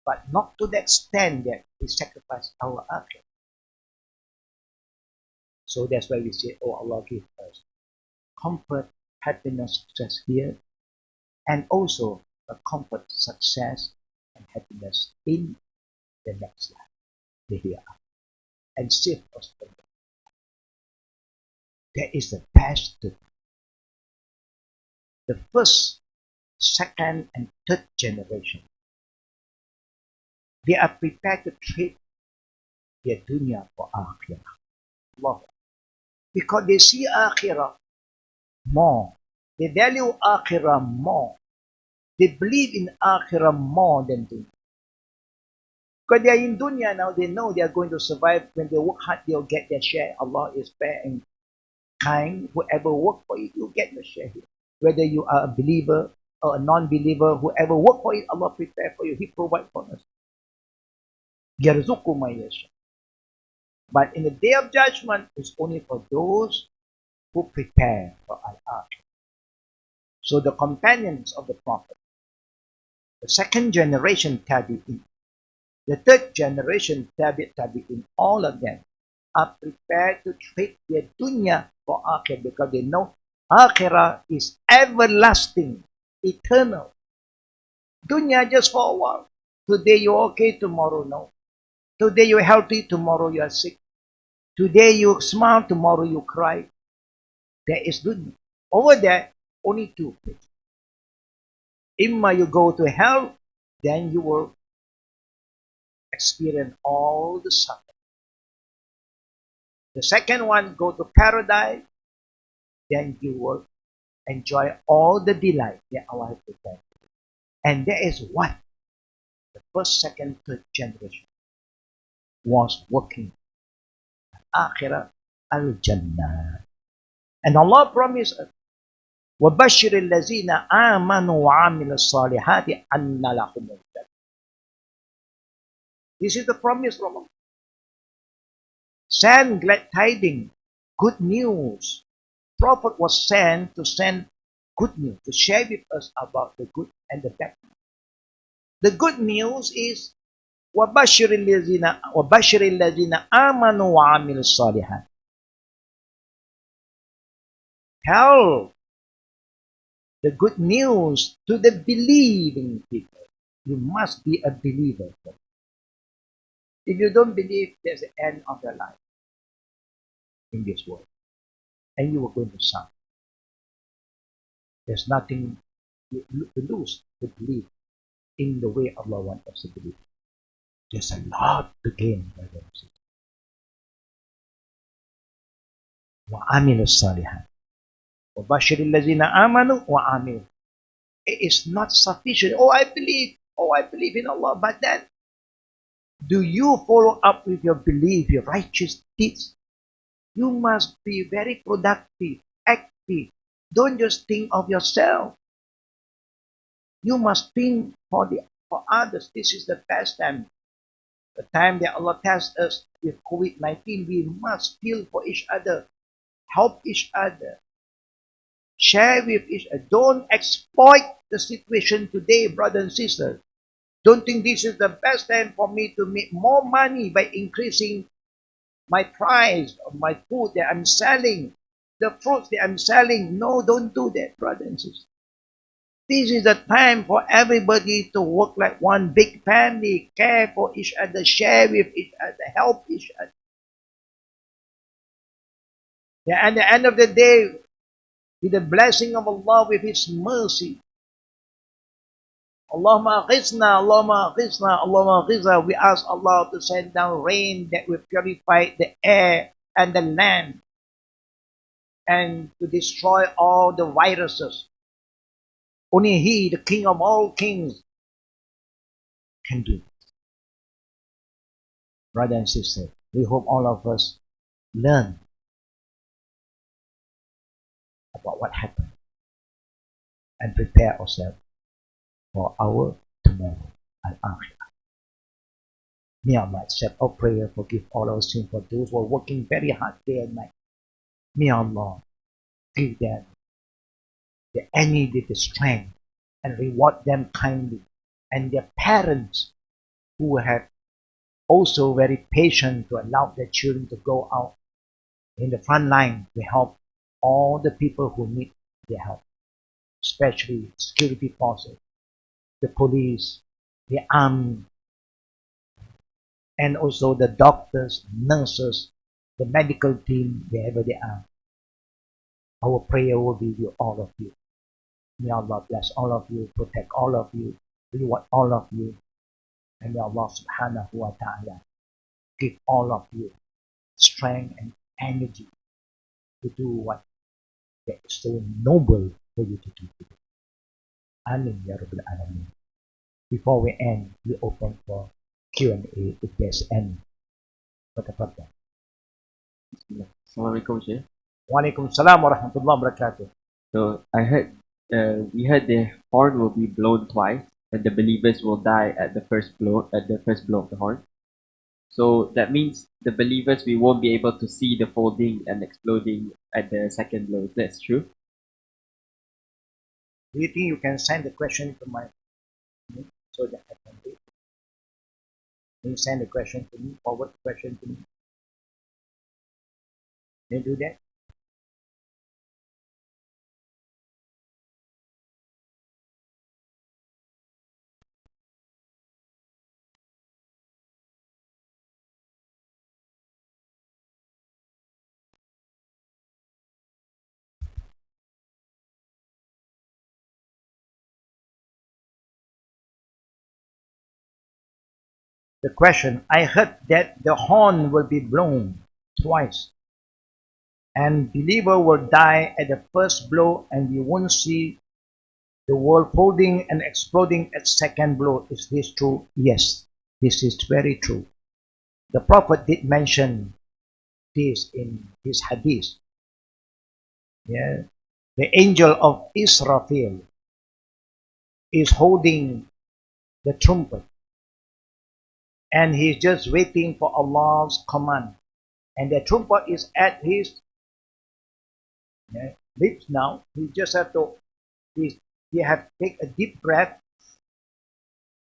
Speaker 1: but not to the extent that we sacrifice our akhirah. So that's why we say, Oh Allah, give us comfort, happiness, success here, and also a comfort, success, and happiness in the next life, the hereafter, and save us from that. That is the best to the first, second, and third generation. They are prepared to trade their dunya for akhirah. Allah. Because they see akhirah more. They value akhirah more. They believe in akhirah more than dunya. Because they are in dunya now, they know they are going to survive. When they work hard, they'll get their share. Allah is fair and kind. Whoever work for it, you get your share here. Whether you are a believer or a non-believer, whoever work for it, Allah prepare for you. He provide for us. يَرْزُقُ مَن يَشَاءُ. But in the day of judgment, it's only for those who prepare for al-akhirah. So the companions of the Prophet, the second generation tabi'in, the third generation tabi'in, all of them are prepared to trade their dunya for akhirah because they know akhirah is everlasting, eternal. Dunya just for a while. Today you're okay, tomorrow no. Today you're healthy, tomorrow you are sick. Today you smile, tomorrow you cry. There is dunya. Over there, only two places. Imma you go to hell, then you will experience all the suffering. The second one, go to paradise, then you will enjoy all the delight that Allah has prepared. And that is what the first, second, third generation was working. Akhirah al-Jannah. And Allah promised us, وَبَشِّرِ الَّذِينَ آمَنُوا وَعَمِلُوا الصَّالِحَاتِ أَنَّ لَهُمُ الْجَنَّةَ. This is the promise from Allah. Send glad tidings, good news. Prophet was sent to send good news, to share with us about the good and the bad. The good news is وَبَشِّرِ الَّذِينَ آمَنُوا وَعَمِلُوا الصَّالِحَاتِ. Tell the good news to the believing people. You must be a believer. If you don't believe, there's the end of your life in this world. And you are going to suffer. There's nothing to lose to believe in the way Allah wants us to believe. There's a lot to gain by them. وَعَمِلُوا الصَّالِحَاتِ وَبَشِّرِ الَّذِينَ آمَنُوا وَعَمِلُوا. It is not sufficient. Oh, I believe in Allah. But then, do you follow up with your belief, your righteous deeds? You must be very productive, active. Don't just think of yourself. You must think for others. This is the best time. The time that Allah tests us with COVID-19, we must feel for each other, help each other, share with each other. Don't exploit the situation today, brothers and sisters. Don't think this is the best time for me to make more money by increasing my price of my food that I'm selling, the fruits that I'm selling. No, don't do that, brothers and sisters. This is the time for everybody to work like one big family, care for each other, share with each other, help each other. Yeah, at the end of the day, with the blessing of Allah, with His mercy. Allahumma ghizna, Allahumma ghizna, Allahumma ghizna. We ask Allah to send down rain that will purify the air and the land and to destroy all the viruses. Only He, the King of all kings, can do it. Brothers and sisters, we hope all of us learn about what happened and prepare ourselves for our tomorrow and after. May Allah accept our prayer, forgive all our sins for those who are working very hard day and night. May Allah give them the needed strength and reward them kindly, and their parents who have also very patient to allow their children to go out in the front line to help all the people who need their help, especially security forces, the police, the army, and also the doctors, nurses, the medical team, wherever they are. Our prayer will be with all of you. May Allah bless all of you, protect all of you, reward all of you, and may Allah subhanahu wa ta'ala give all of you strength and energy to do what is so noble for you to do today. Amin ya Rabbil Alameen. Before we end, we open for Q&A if there's any. Barakatuh.
Speaker 2: Assalamu'alaikum, Sheikh.
Speaker 1: Walaikum salam wa rahmatullahi wa barakatuh.
Speaker 2: So I heard, we heard the horn will be blown twice, and the believers will die at the first blow of the horn. So that means the believers, we won't be able to see the folding and exploding at the second blow. That's true.
Speaker 1: Do you think you can send the question to my me so that I can read? Can you send the question to me? Forward the question to me? Can you do that? The question, I heard that the horn will be blown twice and believer will die at the first blow and we won't see the world folding and exploding at second blow. Is this true? Yes, this is very true. The Prophet did mention this in his hadith. Yeah. The angel of Israfil is holding the trumpet and he's just waiting for Allah's command. And the trumpet is at his lips now. He just have to take a deep breath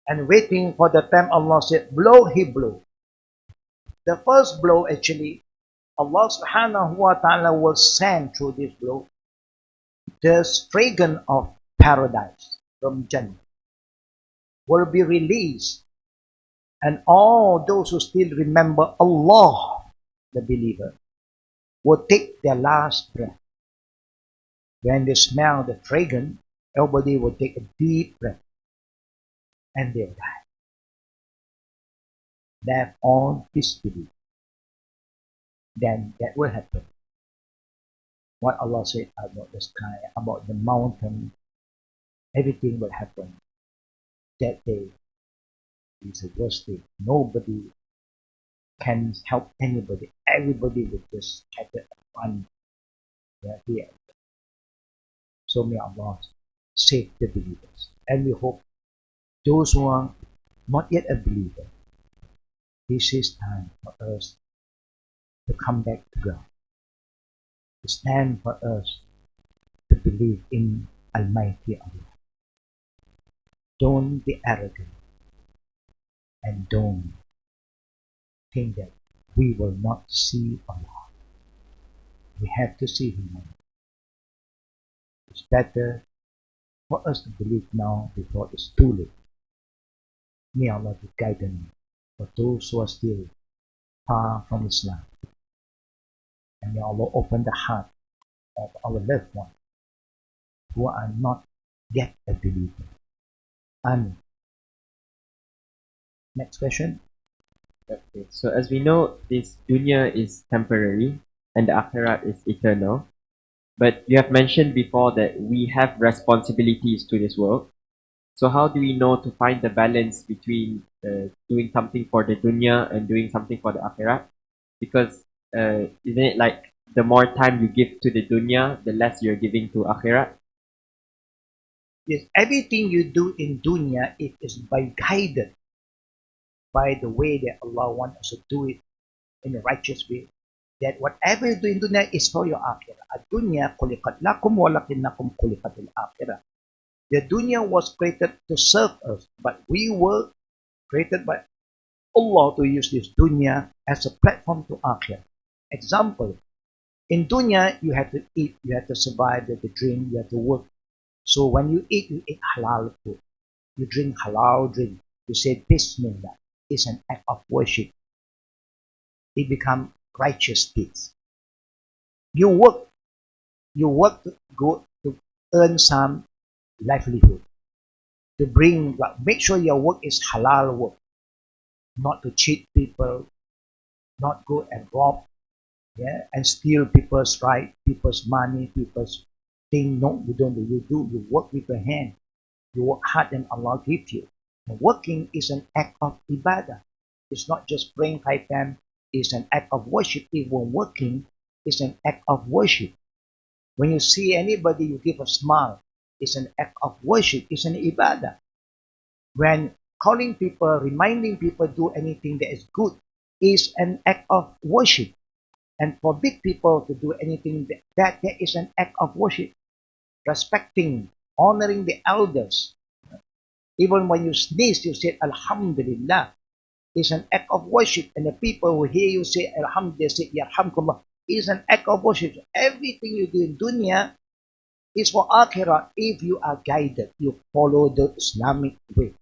Speaker 1: and waiting for the time Allah said, blow, he blew. The first blow actually, Allah subhanahu wa ta'ala will send through this blow the dragon of paradise from Jannah will be released, and all those who still remember Allah, the believer, will take their last breath. When they smell the dragon, everybody will take a deep breath and they'll die. That's all disbelief. Then that will happen. What Allah said about the sky, about the mountain, everything will happen. That day is the worst day. Nobody can help anybody. Everybody will just scatter and run here. So may Allah save the believers. And we hope those who are not yet a believer, this is time for us to come back to God. It's time for us to believe in Almighty Allah. Don't be arrogant and don't think that we will not see Allah. We have to see Him. It's better for us to believe now before it's too late. May Allah give guidance for those who are still far from Islam. And may Allah open the heart of our loved ones who are not yet a believer. Amen. Next question.
Speaker 2: Okay. So as we know, this dunya is temporary and the akhirat is eternal. But you have mentioned before that we have responsibilities to this world. So how do we know to find the balance between doing something for the dunya and doing something for the akhirat? Because isn't it like the more time you give to the dunya, the less you're giving to akhirat?
Speaker 1: Yes, everything you do in dunya, it is by guided by the way that Allah wants us to do it in a righteous way. That whatever you do in dunya is for your akhirah. Ad-dunya khuliqat lakum walakinnakum khuliqatil akhirah. The dunya was created to serve us, but we were created by Allah to use this dunya as a platform to akhirah. Example, in dunya you have to eat, you have to survive, you have to drink, you have to work. So when you eat halal food. You drink halal drink. You say Bismillah. It's an act of worship. It becomes righteous deeds. You work to go to earn some livelihood. To make sure your work is halal work. Not to cheat people, not go and rob, and steal people's right, people's money, people's thing. No, you don't do. You work with your hand. You work hard and Allah gives you. And working is an act of ibadah. It's not just praying 5 times. It's an act of worship. Even working is an act of worship. When you see anybody, you give a smile. It's an act of worship. It's an ibadah. When calling people, reminding people do anything that is good is an act of worship. And for big people to do anything that is an act of worship. Respecting, honoring the elders. Even when you sneeze, you say Alhamdulillah. It's an act of worship. And the people who hear you say Alhamdulillah, say Yarhamkullah. It's an act of worship. So everything you do in dunya is for akhirah if you are guided. You follow the Islamic way.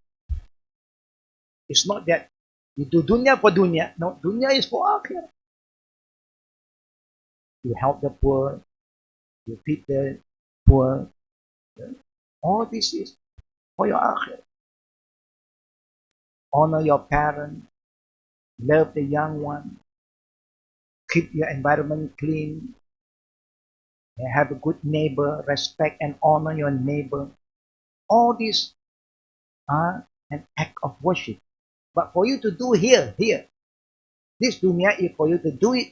Speaker 1: It's not that you do dunya for dunya. No, dunya is for akhirah. You help the poor. You feed the poor. All this is for your akhirah. Honor your parents. Love the young one. Keep your environment clean. Have a good neighbor. Respect and honor your neighbor. All these are an act of worship. But for you to do here, this dunya is for you to do it.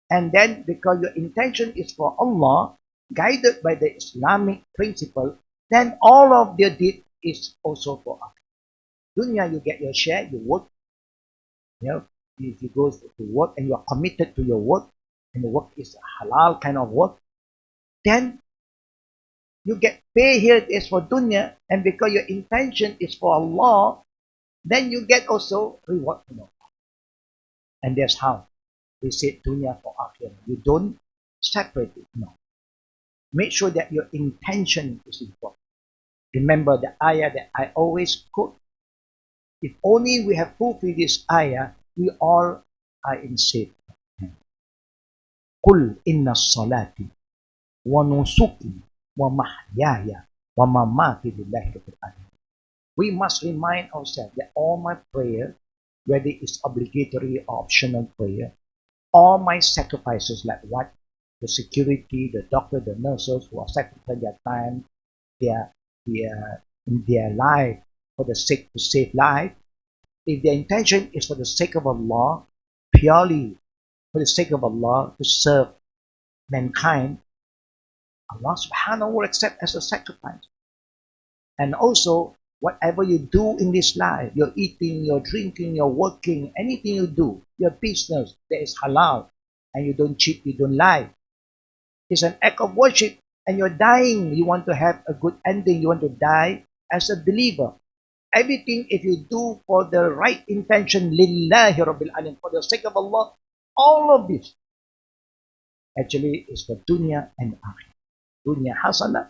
Speaker 1: And then because your intention is for Allah, guided by the Islamic principle, then all of your deed is also for Allah. Dunya, you get your share, you work. If you go to work and you are committed to your work, and the work is a halal kind of work, then you get paid here is for dunya, and because your intention is for Allah, then you get also reward from Allah. And that's how we say dunya for akhirah. You don't separate it, no. Make sure that your intention is important. Remember the ayah that I always quote. If only we have fulfilled this ayah, we all are in safe. Qul inna salati wa nusuki wa mahyaya wa mamati lillahi rabbil alamin. We must remind ourselves that all my prayer, whether it's obligatory or optional prayer, all my sacrifices, like what? The security, the doctor, the nurses who are sacrificing their time, their life for the sake to save life. If their intention is for the sake of Allah, purely for the sake of Allah to serve mankind, Allah subhanahu will accept as a sacrifice. And also, whatever you do in this life, you're eating, you're drinking, you're working, anything you do, your business that is halal, and you don't cheat, you don't lie, it's an act of worship. And you're dying, you want to have a good ending, you want to die as a believer. Everything, if you do for the right intention, lillahi rabbil alamin, for the sake of Allah, all of this actually is for dunya and akhirah. Dunya hasana,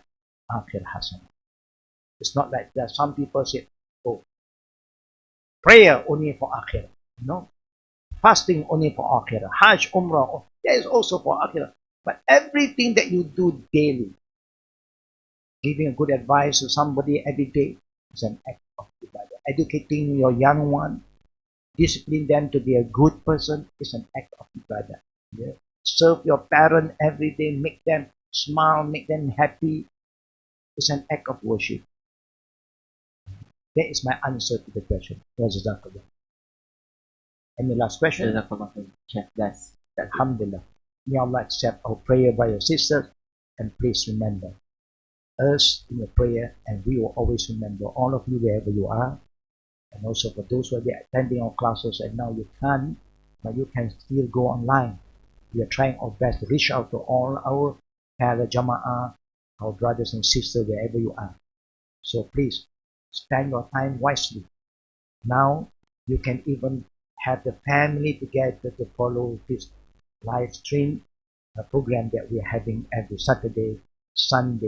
Speaker 1: akhirah hasana. It's not like that some people say, oh, prayer only for akhirah. No. Fasting only for akhirah. Hajj, umrah, that is also for akhirah. But everything that you do daily, Giving a good advice to somebody every day is an act of ibadah. Educating your young one, discipline them to be a good person is an act of ibadah. Yeah. Serve your parent every day, make them smile, make them happy, is an act of worship. That is my answer to the question. Any last question?
Speaker 2: Jazakallah khair. Check. That's it.
Speaker 1: Alhamdulillah. May Allah accept our prayer by your sisters, and please remember us in your prayer, and we will always remember all of you wherever you are. And also for those who are attending our classes and now you can't, but you can still go online. We are trying our best to reach out to all our para jama'ah, our brothers and sisters wherever you are. So please spend your time wisely. Now you can even have the family together to follow this live stream program that we are having every Saturday, Sunday.